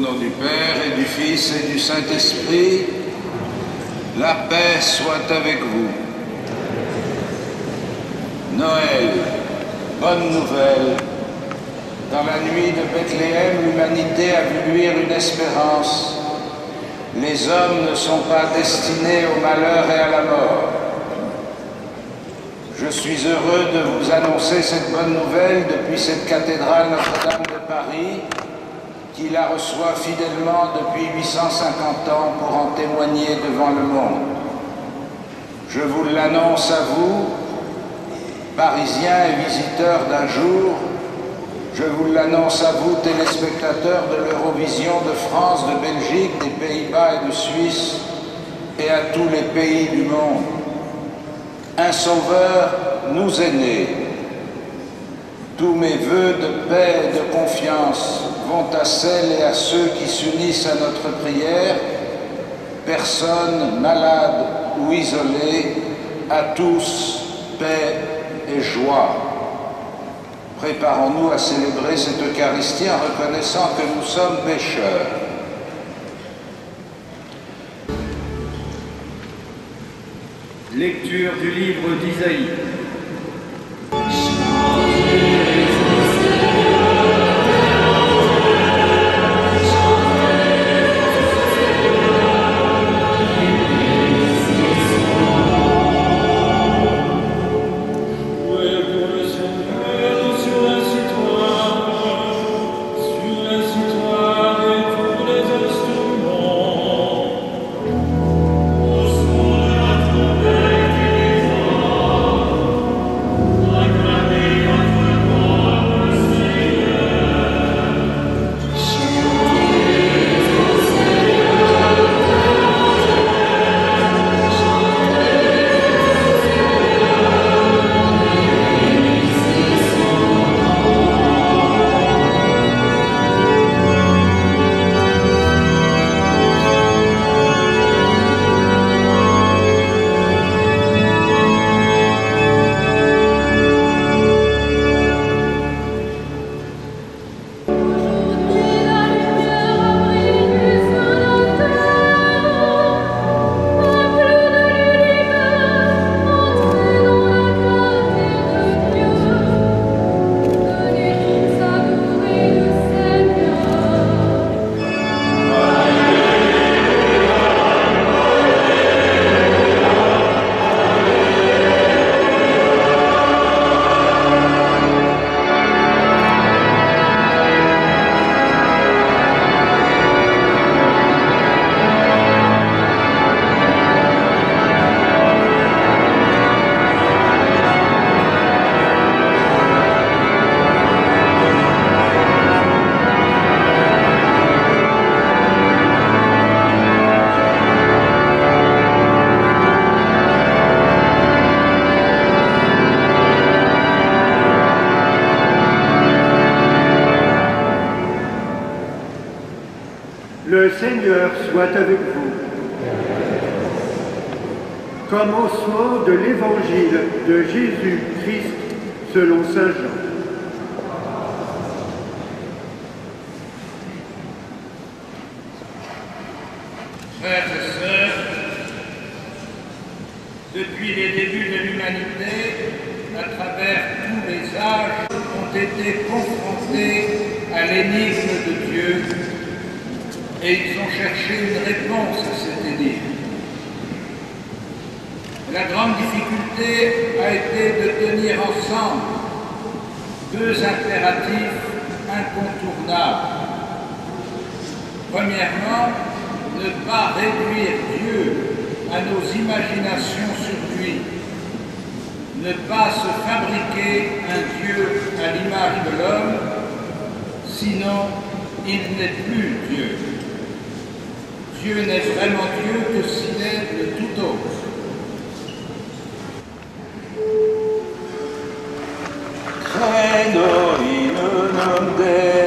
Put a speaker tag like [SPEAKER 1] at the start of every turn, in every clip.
[SPEAKER 1] nom du Père et du Fils et du Saint-Esprit, la paix soit avec vous. Noël, bonne nouvelle. Dans la nuit de Bethléem, l'humanité a vu luire une espérance. Les hommes ne sont pas destinés au malheur et à la mort. Je suis heureux de vous annoncer cette bonne nouvelle depuis cette cathédrale Notre-Dame de Paris, qui la reçoit fidèlement depuis 850 ans pour en témoigner devant le monde. Je vous l'annonce à vous, Parisiens et visiteurs d'un jour, je vous l'annonce à vous, téléspectateurs de l'Eurovision de France, de Belgique, des Pays-Bas et de Suisse, et à tous les pays du monde. Un sauveur nous est né. Tous mes vœux de paix et de confiance vont à celles et à ceux qui s'unissent à notre prière, personnes malades ou isolées, à tous, paix et joie. Préparons-nous à célébrer cette Eucharistie en reconnaissant que nous sommes pécheurs.
[SPEAKER 2] Lecture du livre d'Isaïe.
[SPEAKER 3] Le Seigneur soit avec vous. Commencement de l'Évangile de Jésus-Christ selon saint Jean.
[SPEAKER 1] Frères et sœurs, depuis les débuts de l'humanité, à travers tous les âges, ont été confrontés à l'énigme de Dieu, et ils ont cherché une réponse à cette énigme. La grande difficulté a été de tenir ensemble deux impératifs incontournables. Premièrement, ne pas réduire Dieu à nos imaginations sur lui, ne pas se fabriquer un Dieu à l'image de l'homme, sinon il n'est plus Dieu. Dieu n'est vraiment Dieu que s'il est de tout autre. Credo in unum Deum.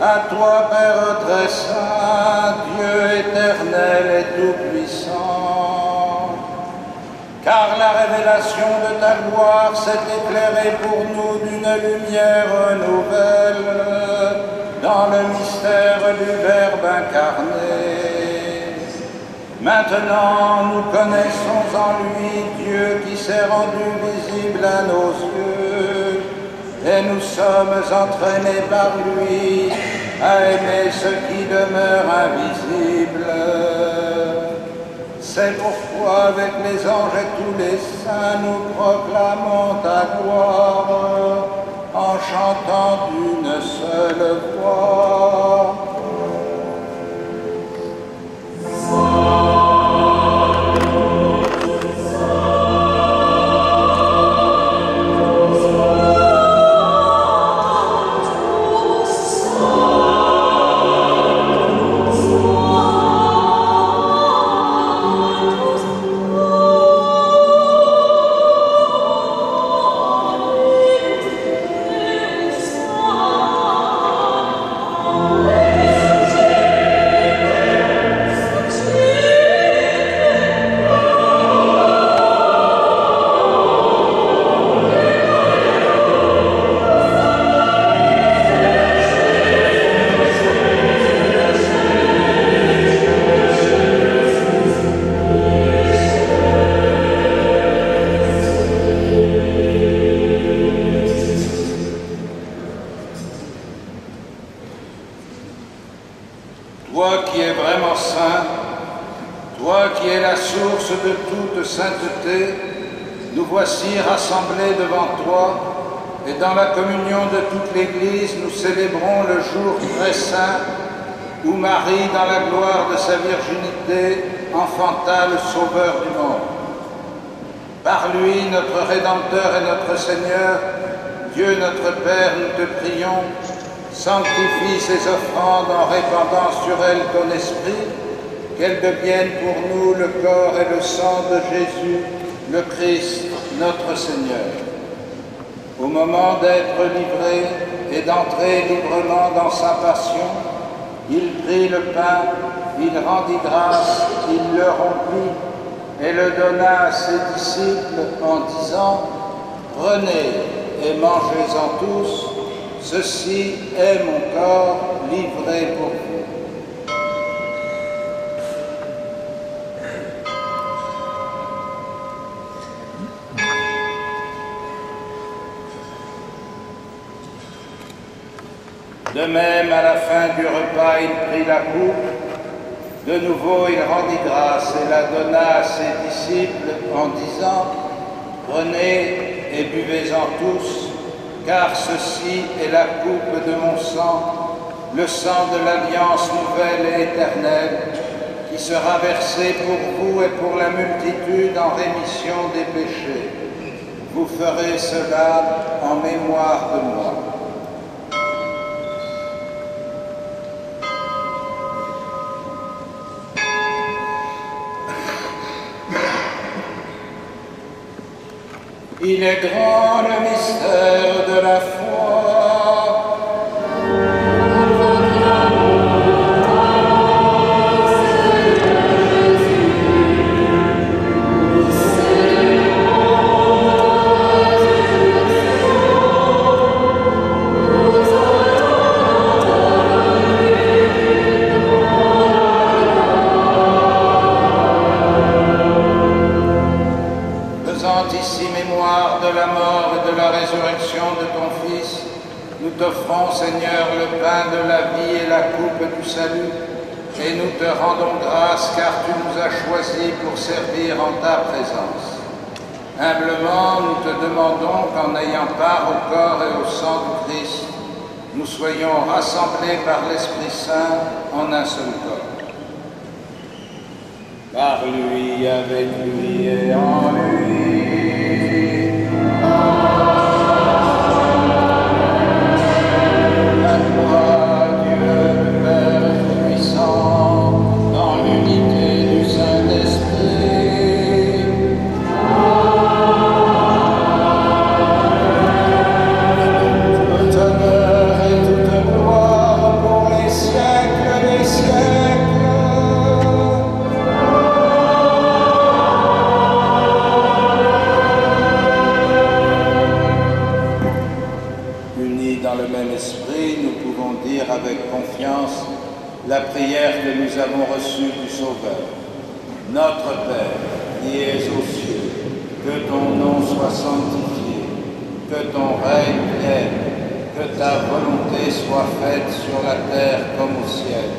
[SPEAKER 1] À toi, Père très saint, Dieu éternel et tout-puissant, car la révélation de ta gloire s'est éclairée pour nous d'une lumière nouvelle dans le mystère du Verbe incarné. Maintenant, nous connaissons en lui Dieu qui s'est rendu visible à nos yeux, et nous sommes entraînés par lui à aimer ce qui demeure invisible. C'est pourquoi avec les anges et tous les saints nous proclamons ta gloire en chantant d'une seule voix. Toi qui es vraiment saint, toi qui es la source de toute sainteté, nous voici rassemblés devant toi, et dans la communion de toute l'Église, nous célébrons le jour très saint où Marie, dans la gloire de sa virginité, enfanta le Sauveur du monde. Par lui, notre Rédempteur et notre Seigneur, Dieu notre Père, nous te prions, sanctifie ces offrandes en répandant sur elles ton esprit, qu'elles deviennent pour nous le corps et le sang de Jésus, le Christ, notre Seigneur. Au moment d'être livré et d'entrer librement dans sa passion, il prit le pain, il rendit grâce, il le rompit et le donna à ses disciples en disant « Prenez et mangez-en tous, ceci est mon corps livré pour vous. » De même, à la fin du repas, il prit la coupe. De nouveau, il rendit grâce et la donna à ses disciples en disant « Prenez et buvez-en tous, car ceci est la coupe de mon sang, le sang de l'alliance nouvelle et éternelle, qui sera versé pour vous et pour la multitude en rémission des péchés. Vous ferez cela en mémoire de moi. » Il est grand le mystère de la foi. Ici mémoire de la mort et de la résurrection de ton Fils, nous t'offrons, Seigneur, le pain de la vie et la coupe du salut, et nous te rendons grâce car tu nous as choisis pour servir en ta présence. Humblement, nous te demandons qu'en ayant part au corps et au sang du Christ, nous soyons rassemblés par l'Esprit Saint en un seul corps. Par lui, avec lui et en lui. Pour dire avec confiance la prière que nous avons reçue du Sauveur. Notre Père, qui es aux cieux, que ton nom soit sanctifié, que ton règne vienne, que ta volonté soit faite sur la terre comme au ciel.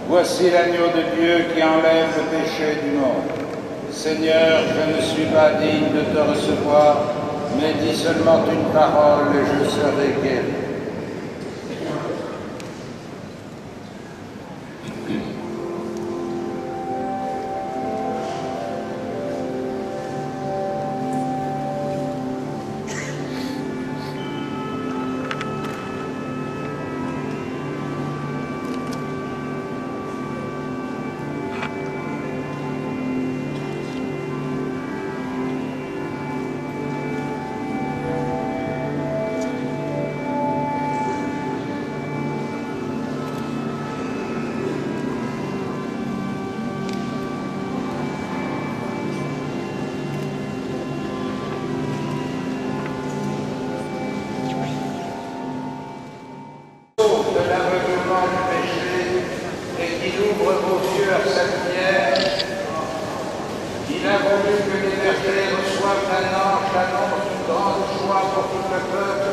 [SPEAKER 1] Voici l'agneau de Dieu qui enlève le péché du monde. Seigneur, je ne suis pas digne de te recevoir, mais dis seulement une parole et je serai guéri. De l'aveuglement du péché et qu'il ouvre vos yeux à sa lumière, il a voulu que les bergers reçoivent un ange annonce une grande joie pour tout le peuple,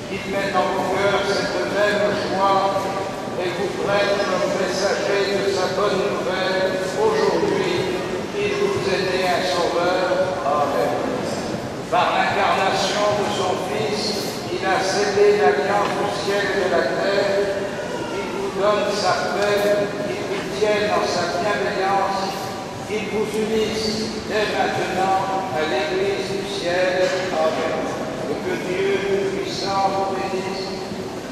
[SPEAKER 1] qu'il mette en vos cœurs cette même joie et vous prenne comme messager de sa bonne nouvelle. Aujourd'hui, il vous est né un sauveur. Amen. Par l'incarnation de son Fils, il a scellé l'alliance du ciel et de la terre. Il vous donne sa paix, qu'il vous tienne dans sa bienveillance, qu'il vous unisse dès maintenant à l'Église du ciel. Amen. Et que Dieu tout-puissant vous bénisse,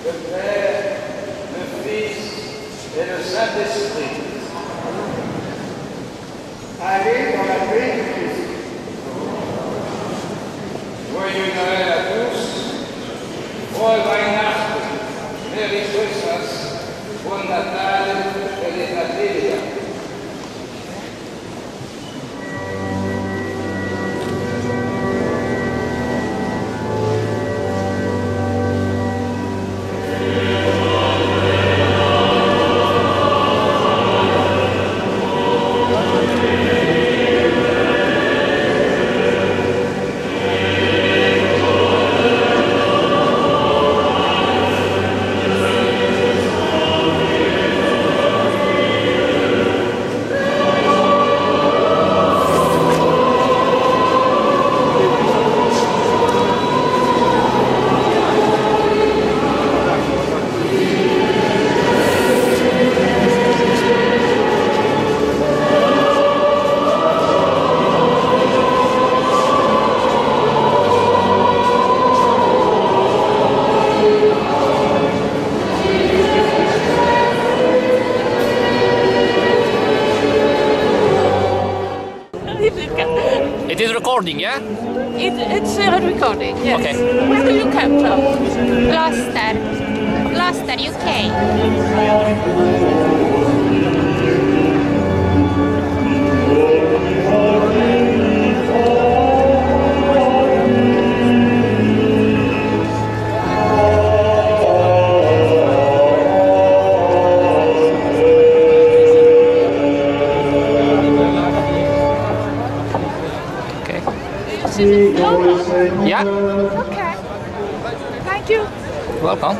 [SPEAKER 1] le Père, le Fils et le Saint-Esprit. Allez dans la paix du Christ. Joyeux Noël à tous. Frohe Weihnachten, Merry Christmas, Buon Natale, Feliz Navidad.
[SPEAKER 4] It is recording, yeah?
[SPEAKER 5] It's a recording, yes.
[SPEAKER 4] Okay.
[SPEAKER 5] Where do you come from?
[SPEAKER 6] Gloucester.
[SPEAKER 4] Manchester, UK.
[SPEAKER 5] Yeah,
[SPEAKER 4] Okay. Thank you.
[SPEAKER 5] welcome.